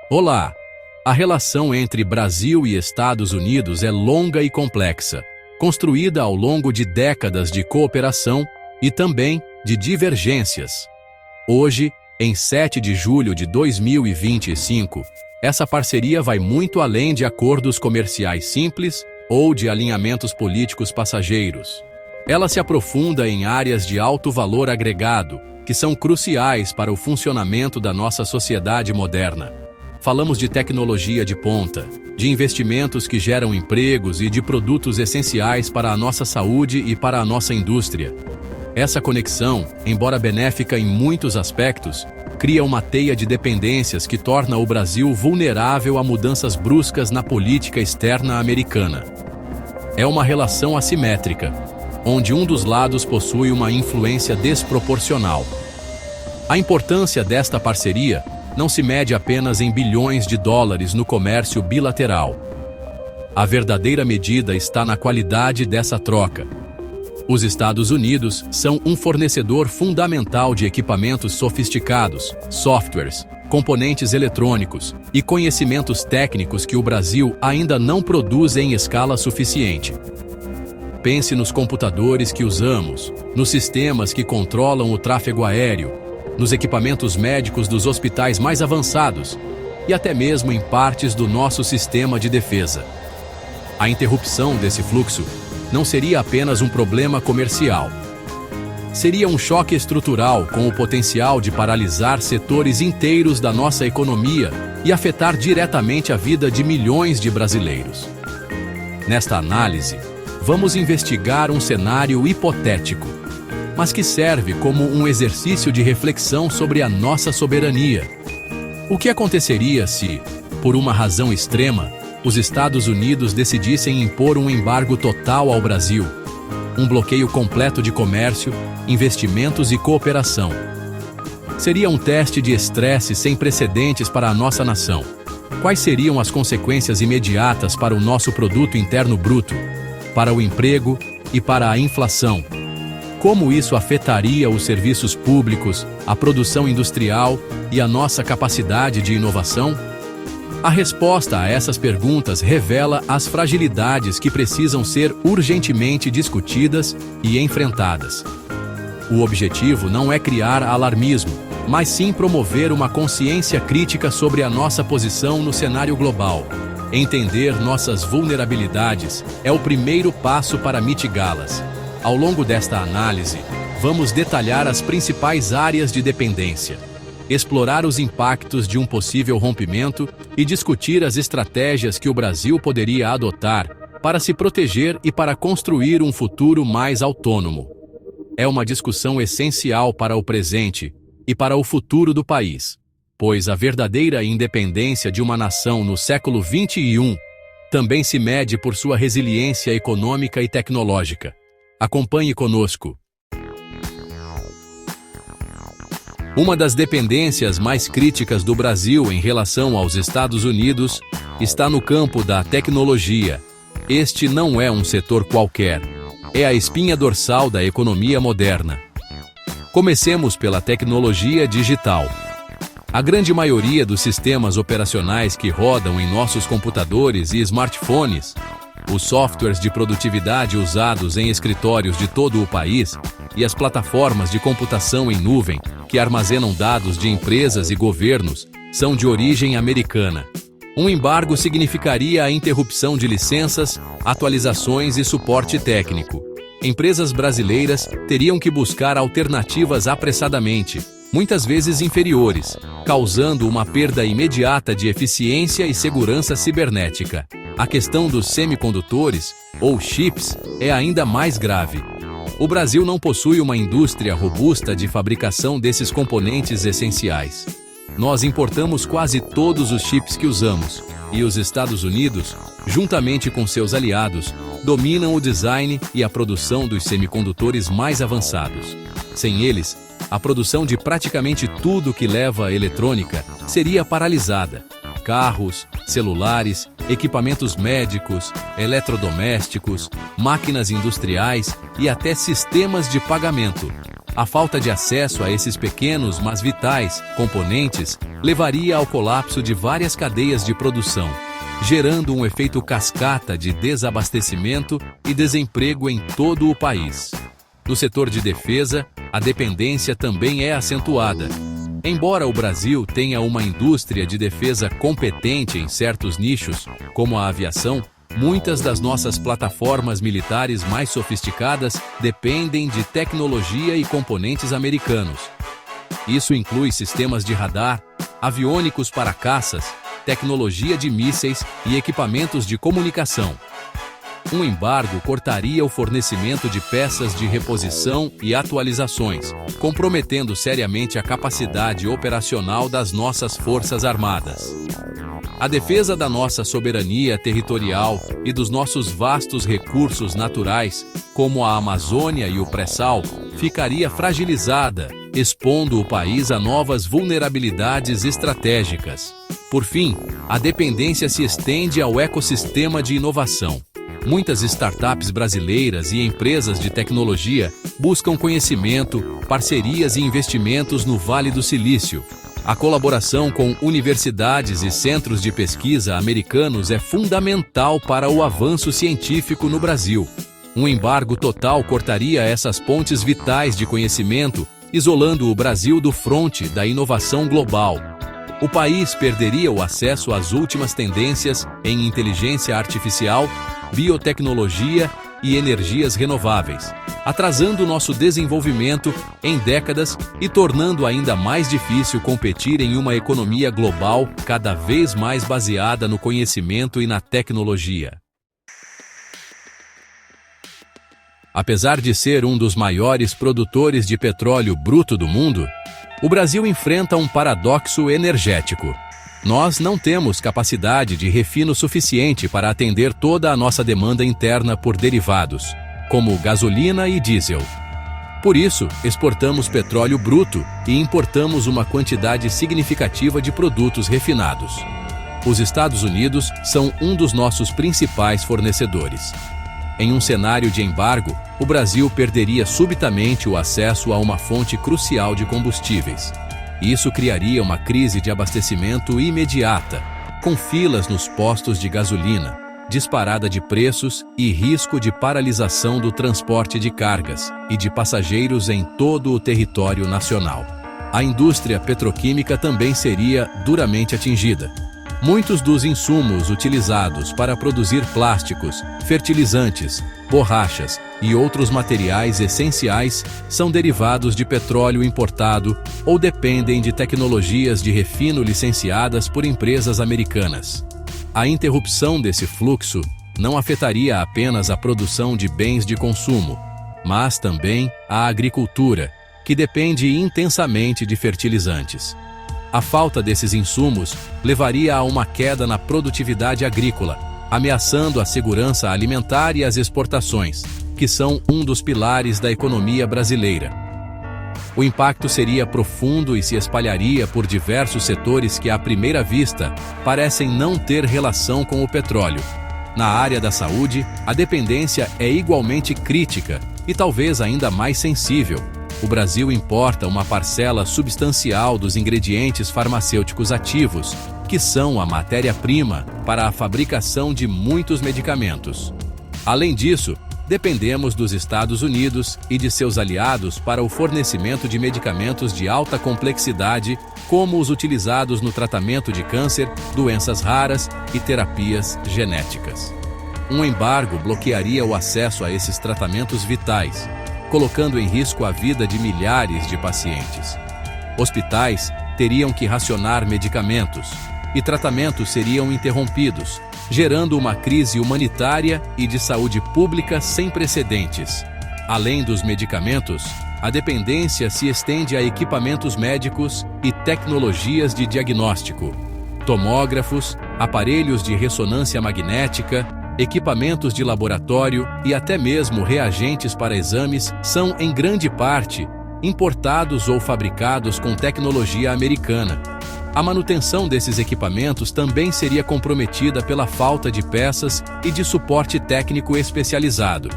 Olá! A relação entre Brasil e Estados Unidos é longa e complexa, construída ao longo de décadas de cooperação e também de divergências. Hoje, em 7 de julho de 2025, essa parceria vai muito além de acordos comerciais simples ou de alinhamentos políticos passageiros. Ela se aprofunda em áreas de alto valor agregado, que são cruciais para o funcionamento da nossa sociedade moderna. Falamos de tecnologia de ponta, de investimentos que geram empregos e de produtos essenciais para a nossa saúde e para a nossa indústria. Essa conexão, embora benéfica em muitos aspectos, cria uma teia de dependências que torna o Brasil vulnerável a mudanças bruscas na política externa americana. É uma relação assimétrica, onde um dos lados possui uma influência desproporcional. A importância desta parceria não se mede apenas em bilhões de dólares no comércio bilateral. A verdadeira medida está na qualidade dessa troca. Os Estados Unidos são um fornecedor fundamental de equipamentos sofisticados, softwares, componentes eletrônicos e conhecimentos técnicos que o Brasil ainda não produz em escala suficiente. Pense nos computadores que usamos, nos sistemas que controlam o tráfego aéreo, nos equipamentos médicos dos hospitais mais avançados e até mesmo em partes do nosso sistema de defesa. A interrupção desse fluxo não seria apenas um problema comercial. Seria um choque estrutural com o potencial de paralisar setores inteiros da nossa economia e afetar diretamente a vida de milhões de brasileiros. Nesta análise, vamos investigar um cenário hipotético, mas que serve como um exercício de reflexão sobre a nossa soberania. O que aconteceria se, por uma razão extrema, os Estados Unidos decidissem impor um embargo total ao Brasil, um bloqueio completo de comércio, investimentos e cooperação? Seria um teste de estresse sem precedentes para a nossa nação. Quais seriam as consequências imediatas para o nosso produto interno bruto, para o emprego e para a inflação? Como isso afetaria os serviços públicos, a produção industrial e a nossa capacidade de inovação? A resposta a essas perguntas revela as fragilidades que precisam ser urgentemente discutidas e enfrentadas. O objetivo não é criar alarmismo, mas sim promover uma consciência crítica sobre a nossa posição no cenário global. Entender nossas vulnerabilidades é o primeiro passo para mitigá-las. Ao longo desta análise, vamos detalhar as principais áreas de dependência, explorar os impactos de um possível rompimento e discutir as estratégias que o Brasil poderia adotar para se proteger e para construir um futuro mais autônomo. É uma discussão essencial para o presente e para o futuro do país, pois a verdadeira independência de uma nação no século XXI também se mede por sua resiliência econômica e tecnológica. Acompanhe conosco. Uma das dependências mais críticas do Brasil em relação aos Estados Unidos está no campo da tecnologia. Este não é um setor qualquer, é a espinha dorsal da economia moderna. Comecemos pela tecnologia digital. A grande maioria dos sistemas operacionais que rodam em nossos computadores e smartphones, os softwares de produtividade usados em escritórios de todo o país e as plataformas de computação em nuvem que armazenam dados de empresas e governos são de origem americana. Um embargo significaria a interrupção de licenças, atualizações e suporte técnico. Empresas brasileiras teriam que buscar alternativas apressadamente, muitas vezes inferiores, causando uma perda imediata de eficiência e segurança cibernética. A questão dos semicondutores, ou chips, é ainda mais grave. O Brasil não possui uma indústria robusta de fabricação desses componentes essenciais. Nós importamos quase todos os chips que usamos, e os Estados Unidos, juntamente com seus aliados, dominam o design e a produção dos semicondutores mais avançados. Sem eles, a produção de praticamente tudo que leva a eletrônica seria paralisada. Carros, celulares, equipamentos médicos, eletrodomésticos, máquinas industriais e até sistemas de pagamento. A falta de acesso a esses pequenos, mas vitais, componentes levaria ao colapso de várias cadeias de produção, gerando um efeito cascata de desabastecimento e desemprego em todo o país. No setor de defesa, a dependência também é acentuada. Embora o Brasil tenha uma indústria de defesa competente em certos nichos, como a aviação, muitas das nossas plataformas militares mais sofisticadas dependem de tecnologia e componentes americanos. Isso inclui sistemas de radar, aviônicos para caças, tecnologia de mísseis e equipamentos de comunicação. Um embargo cortaria o fornecimento de peças de reposição e atualizações, comprometendo seriamente a capacidade operacional das nossas Forças Armadas. A defesa da nossa soberania territorial e dos nossos vastos recursos naturais, como a Amazônia e o pré-sal, ficaria fragilizada, expondo o país a novas vulnerabilidades estratégicas. Por fim, a dependência se estende ao ecossistema de inovação. Muitas startups brasileiras e empresas de tecnologia buscam conhecimento, parcerias e investimentos no Vale do Silício. A colaboração com universidades e centros de pesquisa americanos é fundamental para o avanço científico no Brasil. Um embargo total cortaria essas pontes vitais de conhecimento, isolando o Brasil do fronte da inovação global. O país perderia o acesso às últimas tendências em inteligência artificial, biotecnologia e energias renováveis, atrasando nosso desenvolvimento em décadas e tornando ainda mais difícil competir em uma economia global cada vez mais baseada no conhecimento e na tecnologia. Apesar de ser um dos maiores produtores de petróleo bruto do mundo, o Brasil enfrenta um paradoxo energético. Nós não temos capacidade de refino suficiente para atender toda a nossa demanda interna por derivados, como gasolina e diesel. Por isso, exportamos petróleo bruto e importamos uma quantidade significativa de produtos refinados. Os Estados Unidos são um dos nossos principais fornecedores. Em um cenário de embargo, o Brasil perderia subitamente o acesso a uma fonte crucial de combustíveis. Isso criaria uma crise de abastecimento imediata, com filas nos postos de gasolina, disparada de preços e risco de paralisação do transporte de cargas e de passageiros em todo o território nacional. A indústria petroquímica também seria duramente atingida. Muitos dos insumos utilizados para produzir plásticos, fertilizantes, borrachas e outros materiais essenciais são derivados de petróleo importado ou dependem de tecnologias de refino licenciadas por empresas americanas. A interrupção desse fluxo não afetaria apenas a produção de bens de consumo, mas também a agricultura, que depende intensamente de fertilizantes. A falta desses insumos levaria a uma queda na produtividade agrícola, ameaçando a segurança alimentar e as exportações, que são um dos pilares da economia brasileira. O impacto seria profundo e se espalharia por diversos setores que, à primeira vista, parecem não ter relação com o petróleo. Na área da saúde, a dependência é igualmente crítica e talvez ainda mais sensível. O Brasil importa uma parcela substancial dos ingredientes farmacêuticos ativos, que são a matéria-prima para a fabricação de muitos medicamentos. Além disso, dependemos dos Estados Unidos e de seus aliados para o fornecimento de medicamentos de alta complexidade, como os utilizados no tratamento de câncer, doenças raras e terapias genéticas. Um embargo bloquearia o acesso a esses tratamentos vitais, colocando em risco a vida de milhares de pacientes. Hospitais teriam que racionar medicamentos e tratamentos seriam interrompidos, gerando uma crise humanitária e de saúde pública sem precedentes. Além dos medicamentos, a dependência se estende a equipamentos médicos e tecnologias de diagnóstico. Tomógrafos, aparelhos de ressonância magnética, equipamentos de laboratório e até mesmo reagentes para exames são, em grande parte, importados ou fabricados com tecnologia americana. A manutenção desses equipamentos também seria comprometida pela falta de peças e de suporte técnico especializado.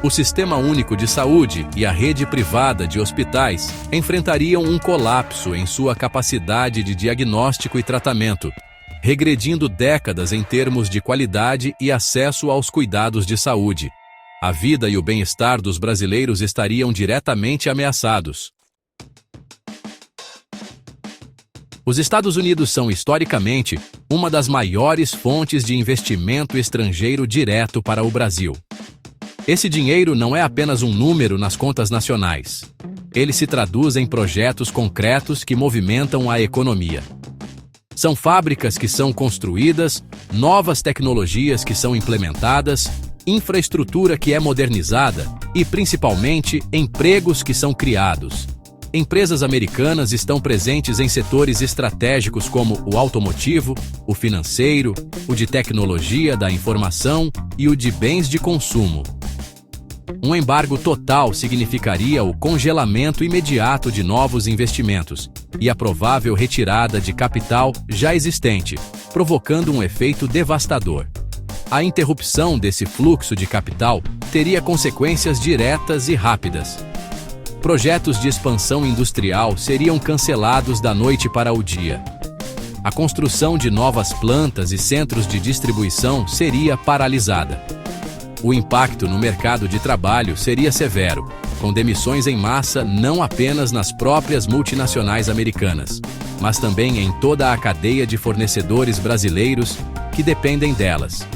O Sistema Único de Saúde e a rede privada de hospitais enfrentariam um colapso em sua capacidade de diagnóstico e tratamento, regredindo décadas em termos de qualidade e acesso aos cuidados de saúde. A vida e o bem-estar dos brasileiros estariam diretamente ameaçados. Os Estados Unidos são, historicamente, uma das maiores fontes de investimento estrangeiro direto para o Brasil. Esse dinheiro não é apenas um número nas contas nacionais. Ele se traduz em projetos concretos que movimentam a economia. São fábricas que são construídas, novas tecnologias que são implementadas, infraestrutura que é modernizada e, principalmente, empregos que são criados. Empresas americanas estão presentes em setores estratégicos como o automotivo, o financeiro, o de tecnologia da informação e o de bens de consumo. Um embargo total significaria o congelamento imediato de novos investimentos e a provável retirada de capital já existente, provocando um efeito devastador. A interrupção desse fluxo de capital teria consequências diretas e rápidas. Projetos de expansão industrial seriam cancelados da noite para o dia. A construção de novas plantas e centros de distribuição seria paralisada. O impacto no mercado de trabalho seria severo, com demissões em massa não apenas nas próprias multinacionais americanas, mas também em toda a cadeia de fornecedores brasileiros que dependem delas.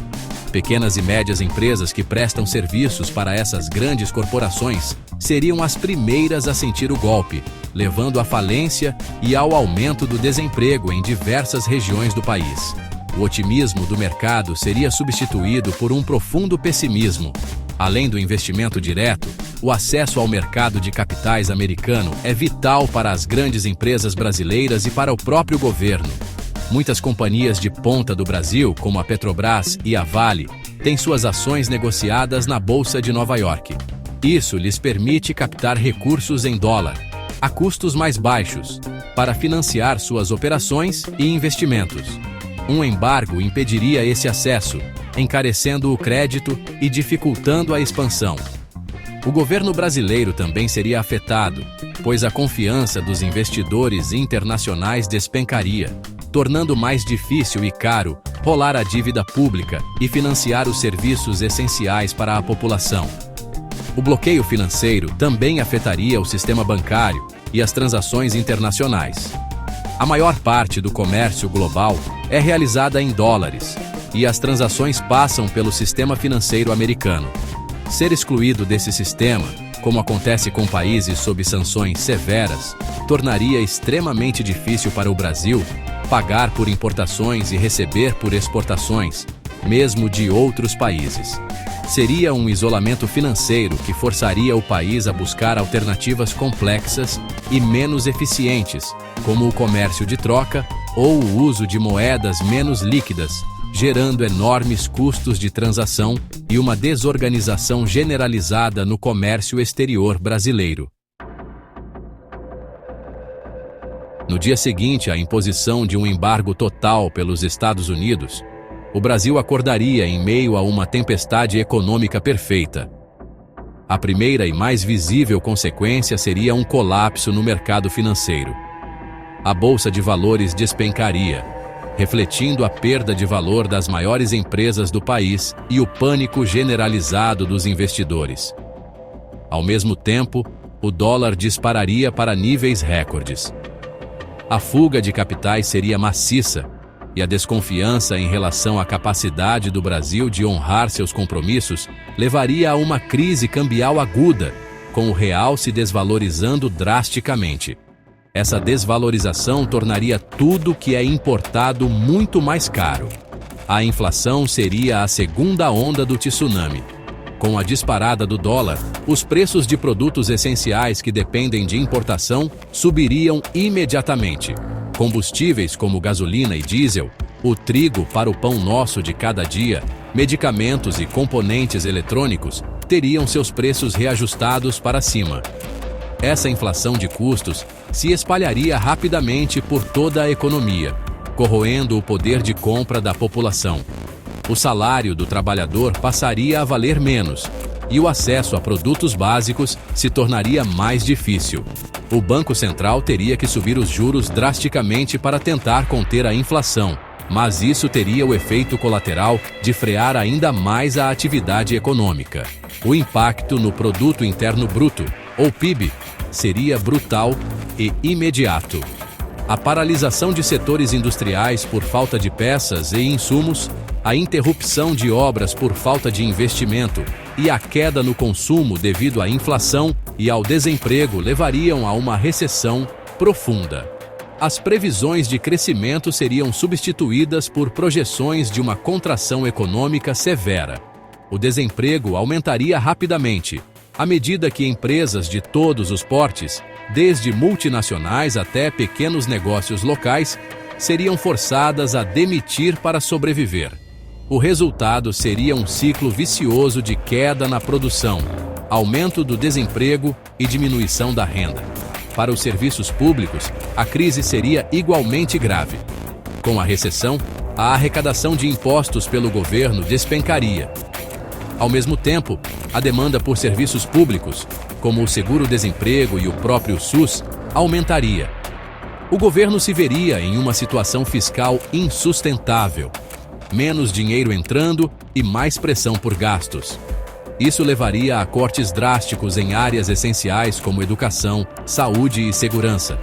Pequenas e médias empresas que prestam serviços para essas grandes corporações seriam as primeiras a sentir o golpe, levando à falência e ao aumento do desemprego em diversas regiões do país. O otimismo do mercado seria substituído por um profundo pessimismo. Além do investimento direto, o acesso ao mercado de capitais americano é vital para as grandes empresas brasileiras e para o próprio governo. Muitas companhias de ponta do Brasil, como a Petrobras e a Vale, têm suas ações negociadas na Bolsa de Nova York. Isso lhes permite captar recursos em dólar, a custos mais baixos, para financiar suas operações e investimentos. Um embargo impediria esse acesso, encarecendo o crédito e dificultando a expansão. O governo brasileiro também seria afetado, pois a confiança dos investidores internacionais despencaria, tornando mais difícil e caro rolar a dívida pública e financiar os serviços essenciais para a população. O bloqueio financeiro também afetaria o sistema bancário e as transações internacionais. A maior parte do comércio global é realizada em dólares, e as transações passam pelo sistema financeiro americano. Ser excluído desse sistema, como acontece com países sob sanções severas, tornaria extremamente difícil para o Brasil pagar por importações e receber por exportações, mesmo de outros países. Seria um isolamento financeiro que forçaria o país a buscar alternativas complexas e menos eficientes, como o comércio de troca ou o uso de moedas menos líquidas, gerando enormes custos de transação e uma desorganização generalizada no comércio exterior brasileiro. No dia seguinte à imposição de um embargo total pelos Estados Unidos, o Brasil acordaria em meio a uma tempestade econômica perfeita. A primeira e mais visível consequência seria um colapso no mercado financeiro. A Bolsa de Valores despencaria, refletindo a perda de valor das maiores empresas do país e o pânico generalizado dos investidores. Ao mesmo tempo, o dólar dispararia para níveis recordes. A fuga de capitais seria maciça, e a desconfiança em relação à capacidade do Brasil de honrar seus compromissos levaria a uma crise cambial aguda, com o real se desvalorizando drasticamente. Essa desvalorização tornaria tudo que é importado muito mais caro. A inflação seria a segunda onda do tsunami. Com a disparada do dólar, os preços de produtos essenciais que dependem de importação subiriam imediatamente. Combustíveis como gasolina e diesel, o trigo para o pão nosso de cada dia, medicamentos e componentes eletrônicos teriam seus preços reajustados para cima. Essa inflação de custos se espalharia rapidamente por toda a economia, corroendo o poder de compra da população. O salário do trabalhador passaria a valer menos, e o acesso a produtos básicos se tornaria mais difícil. O Banco Central teria que subir os juros drasticamente para tentar conter a inflação, mas isso teria o efeito colateral de frear ainda mais a atividade econômica. O impacto no Produto Interno Bruto, ou PIB, seria brutal e imediato. A paralisação de setores industriais por falta de peças e insumos, a interrupção de obras por falta de investimento e a queda no consumo devido à inflação e ao desemprego levariam a uma recessão profunda. As previsões de crescimento seriam substituídas por projeções de uma contração econômica severa. O desemprego aumentaria rapidamente, à medida que empresas de todos os portes, desde multinacionais até pequenos negócios locais, seriam forçadas a demitir para sobreviver. O resultado seria um ciclo vicioso de queda na produção, aumento do desemprego e diminuição da renda. Para os serviços públicos, a crise seria igualmente grave. Com a recessão, a arrecadação de impostos pelo governo despencaria. Ao mesmo tempo, a demanda por serviços públicos, como o seguro-desemprego e o próprio SUS, aumentaria. O governo se veria em uma situação fiscal insustentável. Menos dinheiro entrando e mais pressão por gastos. Isso levaria a cortes drásticos em áreas essenciais como educação, saúde e segurança.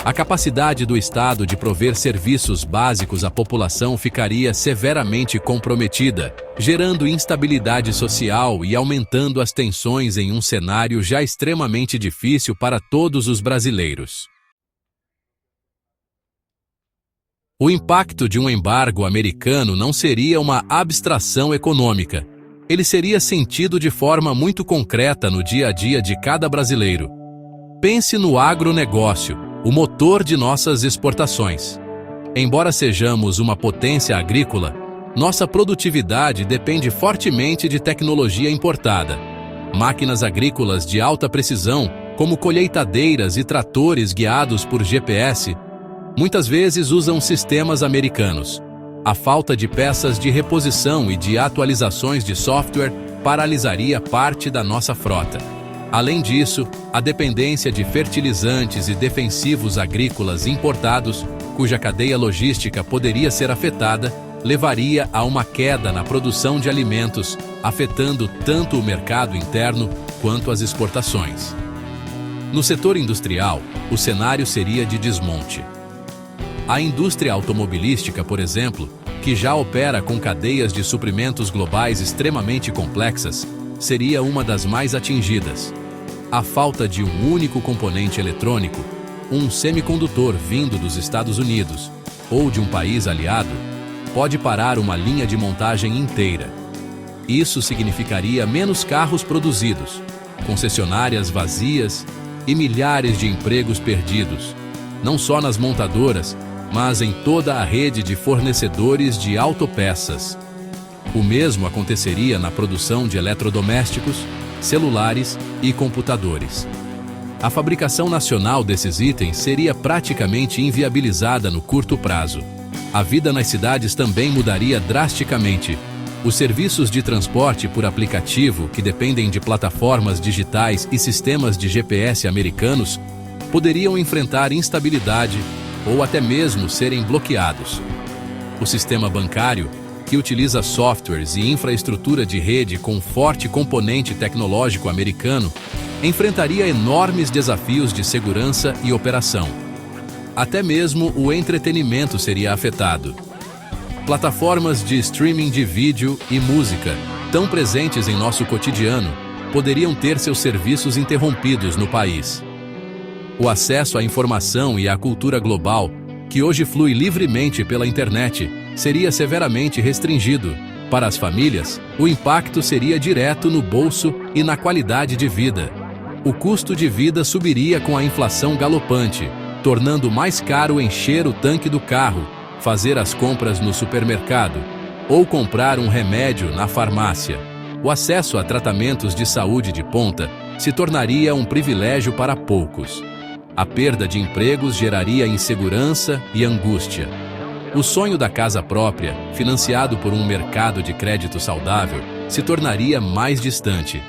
A capacidade do Estado de prover serviços básicos à população ficaria severamente comprometida, gerando instabilidade social e aumentando as tensões em um cenário já extremamente difícil para todos os brasileiros. O impacto de um embargo americano não seria uma abstração econômica. Ele seria sentido de forma muito concreta no dia a dia de cada brasileiro. Pense no agronegócio, o motor de nossas exportações. Embora sejamos uma potência agrícola, nossa produtividade depende fortemente de tecnologia importada. Máquinas agrícolas de alta precisão, como colheitadeiras e tratores guiados por GPS, muitas vezes usam sistemas americanos. A falta de peças de reposição e de atualizações de software paralisaria parte da nossa frota. Além disso, a dependência de fertilizantes e defensivos agrícolas importados, cuja cadeia logística poderia ser afetada, levaria a uma queda na produção de alimentos, afetando tanto o mercado interno quanto as exportações. No setor industrial, o cenário seria de desmonte. A indústria automobilística, por exemplo, que já opera com cadeias de suprimentos globais extremamente complexas, seria uma das mais atingidas. A falta de um único componente eletrônico, um semicondutor vindo dos Estados Unidos ou de um país aliado, pode parar uma linha de montagem inteira. Isso significaria menos carros produzidos, concessionárias vazias e milhares de empregos perdidos, não só nas montadoras, mas em toda a rede de fornecedores de autopeças. O mesmo aconteceria na produção de eletrodomésticos, celulares e computadores. A fabricação nacional desses itens seria praticamente inviabilizada no curto prazo. A vida nas cidades também mudaria drasticamente. Os serviços de transporte por aplicativo, que dependem de plataformas digitais e sistemas de GPS americanos, poderiam enfrentar instabilidade ou até mesmo serem bloqueados. O sistema bancário, que utiliza softwares e infraestrutura de rede com forte componente tecnológico americano, enfrentaria enormes desafios de segurança e operação. Até mesmo o entretenimento seria afetado. Plataformas de streaming de vídeo e música, tão presentes em nosso cotidiano, poderiam ter seus serviços interrompidos no país. O acesso à informação e à cultura global, que hoje flui livremente pela internet, seria severamente restringido. Para as famílias, o impacto seria direto no bolso e na qualidade de vida. O custo de vida subiria com a inflação galopante, tornando mais caro encher o tanque do carro, fazer as compras no supermercado ou comprar um remédio na farmácia. O acesso a tratamentos de saúde de ponta se tornaria um privilégio para poucos. A perda de empregos geraria insegurança e angústia. O sonho da casa própria, financiado por um mercado de crédito saudável, se tornaria mais distante.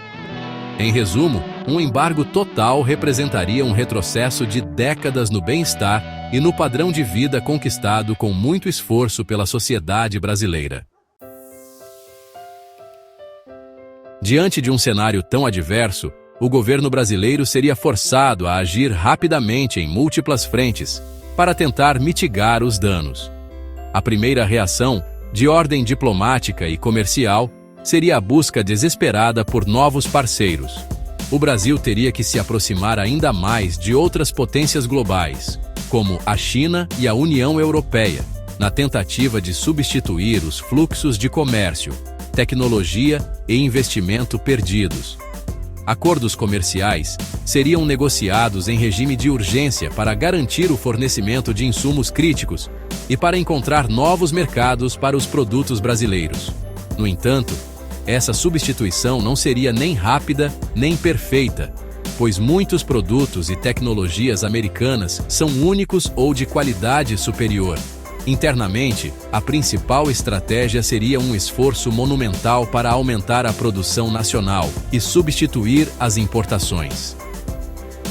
Em resumo, um embargo total representaria um retrocesso de décadas no bem-estar e no padrão de vida conquistado com muito esforço pela sociedade brasileira. Diante de um cenário tão adverso, o governo brasileiro seria forçado a agir rapidamente em múltiplas frentes para tentar mitigar os danos. A primeira reação, de ordem diplomática e comercial, seria a busca desesperada por novos parceiros. O Brasil teria que se aproximar ainda mais de outras potências globais, como a China e a União Europeia, na tentativa de substituir os fluxos de comércio, tecnologia e investimento perdidos. Acordos comerciais seriam negociados em regime de urgência para garantir o fornecimento de insumos críticos e para encontrar novos mercados para os produtos brasileiros. No entanto, essa substituição não seria nem rápida nem perfeita, pois muitos produtos e tecnologias americanas são únicos ou de qualidade superior. Internamente, a principal estratégia seria um esforço monumental para aumentar a produção nacional e substituir as importações.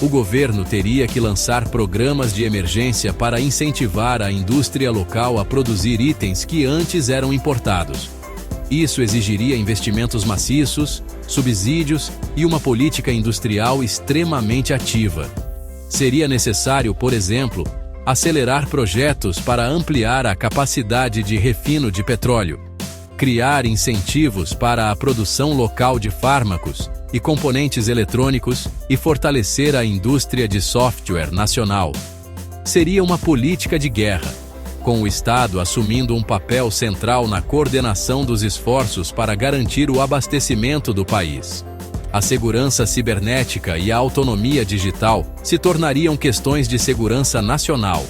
O governo teria que lançar programas de emergência para incentivar a indústria local a produzir itens que antes eram importados. Isso exigiria investimentos maciços, subsídios e uma política industrial extremamente ativa. Seria necessário, por exemplo, acelerar projetos para ampliar a capacidade de refino de petróleo, criar incentivos para a produção local de fármacos e componentes eletrônicos e fortalecer a indústria de software nacional. Seria uma política de guerra, com o Estado assumindo um papel central na coordenação dos esforços para garantir o abastecimento do país. A segurança cibernética e a autonomia digital se tornariam questões de segurança nacional.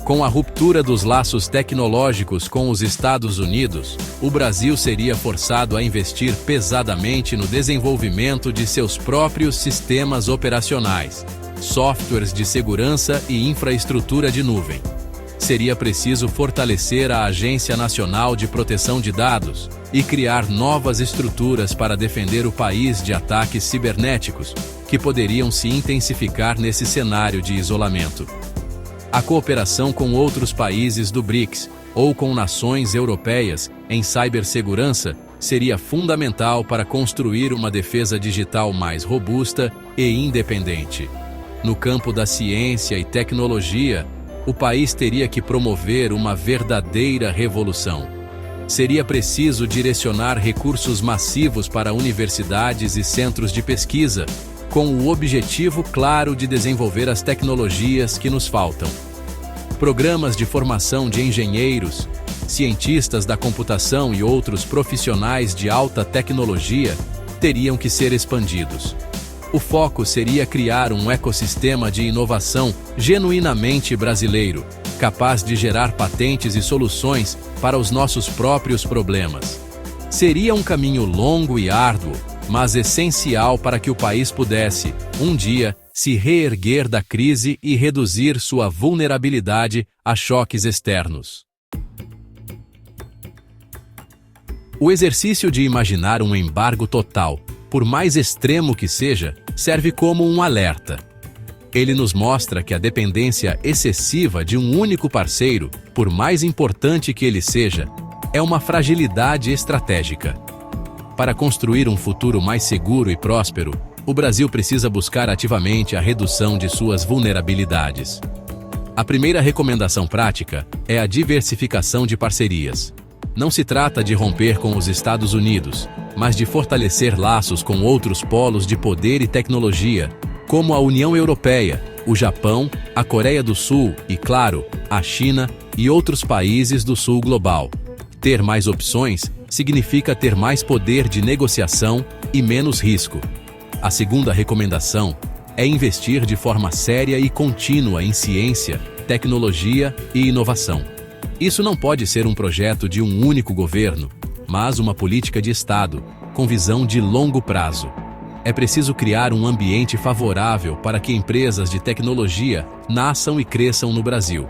Com a ruptura dos laços tecnológicos com os Estados Unidos, o Brasil seria forçado a investir pesadamente no desenvolvimento de seus próprios sistemas operacionais, softwares de segurança e infraestrutura de nuvem. Seria preciso fortalecer a Agência Nacional de Proteção de Dados e criar novas estruturas para defender o país de ataques cibernéticos, que poderiam se intensificar nesse cenário de isolamento. A cooperação com outros países do BRICS ou com nações europeias em cibersegurança seria fundamental para construir uma defesa digital mais robusta e independente. No campo da ciência e tecnologia, o país teria que promover uma verdadeira revolução. Seria preciso direcionar recursos massivos para universidades e centros de pesquisa, com o objetivo claro de desenvolver as tecnologias que nos faltam. Programas de formação de engenheiros, cientistas da computação e outros profissionais de alta tecnologia teriam que ser expandidos. O foco seria criar um ecossistema de inovação genuinamente brasileiro, capaz de gerar patentes e soluções para os nossos próprios problemas. Seria um caminho longo e árduo, mas essencial para que o país pudesse, um dia, se reerguer da crise e reduzir sua vulnerabilidade a choques externos. O exercício de imaginar um embargo total, por mais extremo que seja, serve como um alerta. Ele nos mostra que a dependência excessiva de um único parceiro, por mais importante que ele seja, é uma fragilidade estratégica. Para construir um futuro mais seguro e próspero, o Brasil precisa buscar ativamente a redução de suas vulnerabilidades. A primeira recomendação prática é a diversificação de parcerias. Não se trata de romper com os Estados Unidos, mas de fortalecer laços com outros polos de poder e tecnologia, como a União Europeia, o Japão, a Coreia do Sul e, claro, a China e outros países do Sul global. Ter mais opções significa ter mais poder de negociação e menos risco. A segunda recomendação é investir de forma séria e contínua em ciência, tecnologia e inovação. Isso não pode ser um projeto de um único governo, mas uma política de Estado, com visão de longo prazo. É preciso criar um ambiente favorável para que empresas de tecnologia nasçam e cresçam no Brasil.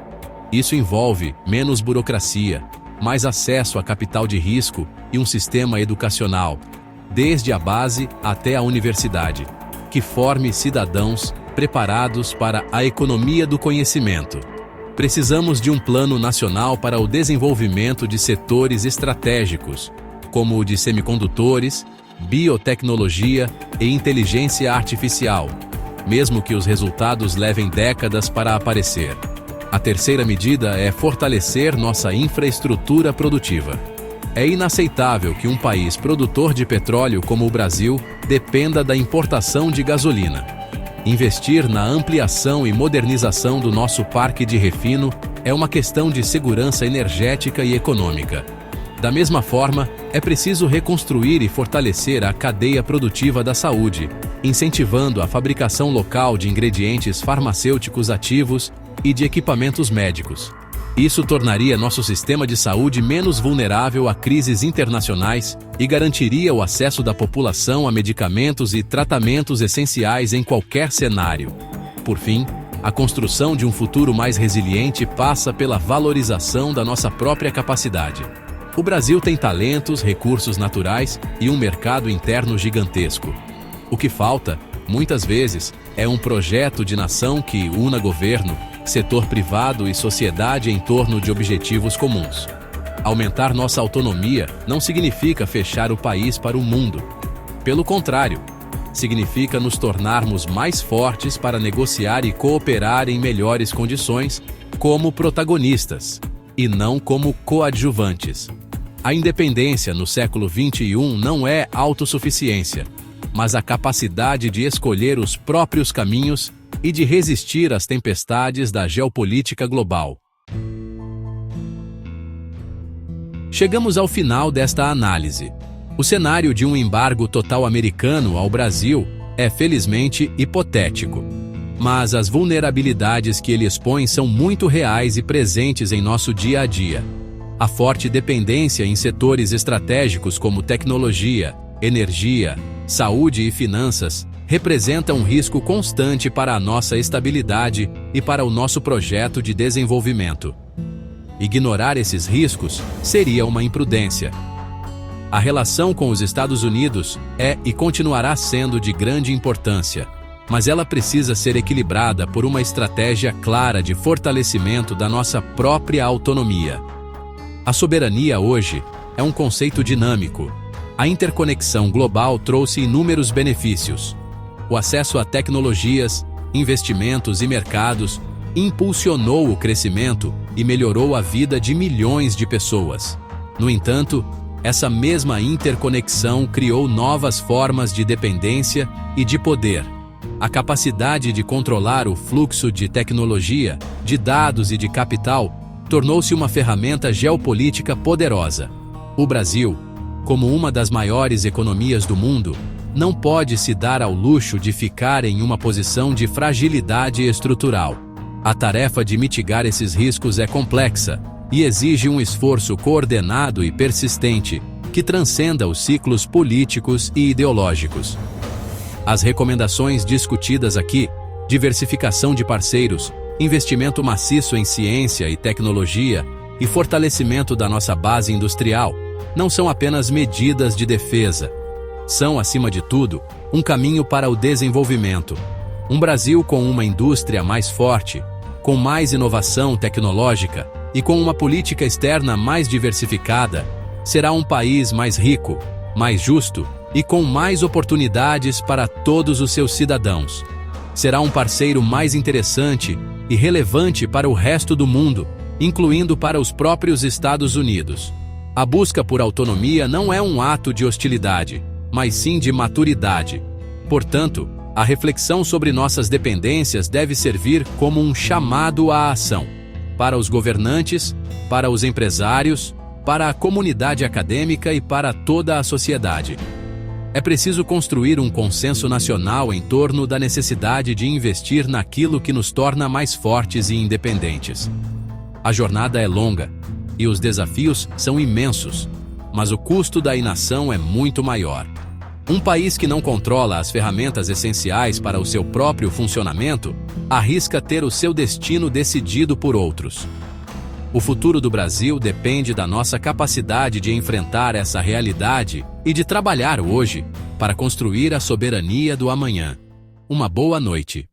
Isso envolve menos burocracia, mais acesso a capital de risco e um sistema educacional, desde a base até a universidade, que forme cidadãos preparados para a economia do conhecimento. Precisamos de um plano nacional para o desenvolvimento de setores estratégicos, como o de semicondutores, biotecnologia e inteligência artificial, mesmo que os resultados levem décadas para aparecer. A terceira medida é fortalecer nossa infraestrutura produtiva. É inaceitável que um país produtor de petróleo como o Brasil dependa da importação de gasolina. Investir na ampliação e modernização do nosso parque de refino é uma questão de segurança energética e econômica. Da mesma forma, é preciso reconstruir e fortalecer a cadeia produtiva da saúde, incentivando a fabricação local de ingredientes farmacêuticos ativos e de equipamentos médicos. Isso tornaria nosso sistema de saúde menos vulnerável a crises internacionais e garantiria o acesso da população a medicamentos e tratamentos essenciais em qualquer cenário. Por fim, a construção de um futuro mais resiliente passa pela valorização da nossa própria capacidade. O Brasil tem talentos, recursos naturais e um mercado interno gigantesco. O que falta, muitas vezes, é um projeto de nação que una governo, setor privado e sociedade em torno de objetivos comuns. Aumentar nossa autonomia não significa fechar o país para o mundo. Pelo contrário, significa nos tornarmos mais fortes para negociar e cooperar em melhores condições, como protagonistas, e não como coadjuvantes. A independência no século XXI não é autossuficiência, mas a capacidade de escolher os próprios caminhos e de resistir às tempestades da geopolítica global. Chegamos ao final desta análise. O cenário de um embargo total americano ao Brasil é felizmente hipotético, mas as vulnerabilidades que ele expõe são muito reais e presentes em nosso dia a dia. A forte dependência em setores estratégicos como tecnologia, energia, saúde e finanças representa um risco constante para a nossa estabilidade e para o nosso projeto de desenvolvimento. Ignorar esses riscos seria uma imprudência. A relação com os Estados Unidos é e continuará sendo de grande importância, mas ela precisa ser equilibrada por uma estratégia clara de fortalecimento da nossa própria autonomia. A soberania hoje é um conceito dinâmico. A interconexão global trouxe inúmeros benefícios. O acesso a tecnologias, investimentos e mercados impulsionou o crescimento e melhorou a vida de milhões de pessoas. No entanto, essa mesma interconexão criou novas formas de dependência e de poder. A capacidade de controlar o fluxo de tecnologia, de dados e de capital tornou-se uma ferramenta geopolítica poderosa. O Brasil, como uma das maiores economias do mundo, não pode se dar ao luxo de ficar em uma posição de fragilidade estrutural. A tarefa de mitigar esses riscos é complexa e exige um esforço coordenado e persistente que transcenda os ciclos políticos e ideológicos. As recomendações discutidas aqui, diversificação de parceiros, investimento maciço em ciência e tecnologia e fortalecimento da nossa base industrial, não são apenas medidas de defesa. São, acima de tudo, um caminho para o desenvolvimento. Um Brasil com uma indústria mais forte, com mais inovação tecnológica e com uma política externa mais diversificada, será um país mais rico, mais justo e com mais oportunidades para todos os seus cidadãos. Será um parceiro mais interessante e relevante para o resto do mundo, incluindo para os próprios Estados Unidos. A busca por autonomia não é um ato de hostilidade, mas sim de maturidade. Portanto, a reflexão sobre nossas dependências deve servir como um chamado à ação. Para os governantes, para os empresários, para a comunidade acadêmica e para toda a sociedade. É preciso construir um consenso nacional em torno da necessidade de investir naquilo que nos torna mais fortes e independentes. A jornada é longa e os desafios são imensos, mas o custo da inação é muito maior. Um país que não controla as ferramentas essenciais para o seu próprio funcionamento arrisca ter o seu destino decidido por outros. O futuro do Brasil depende da nossa capacidade de enfrentar essa realidade e de trabalhar hoje para construir a soberania do amanhã. Uma boa noite.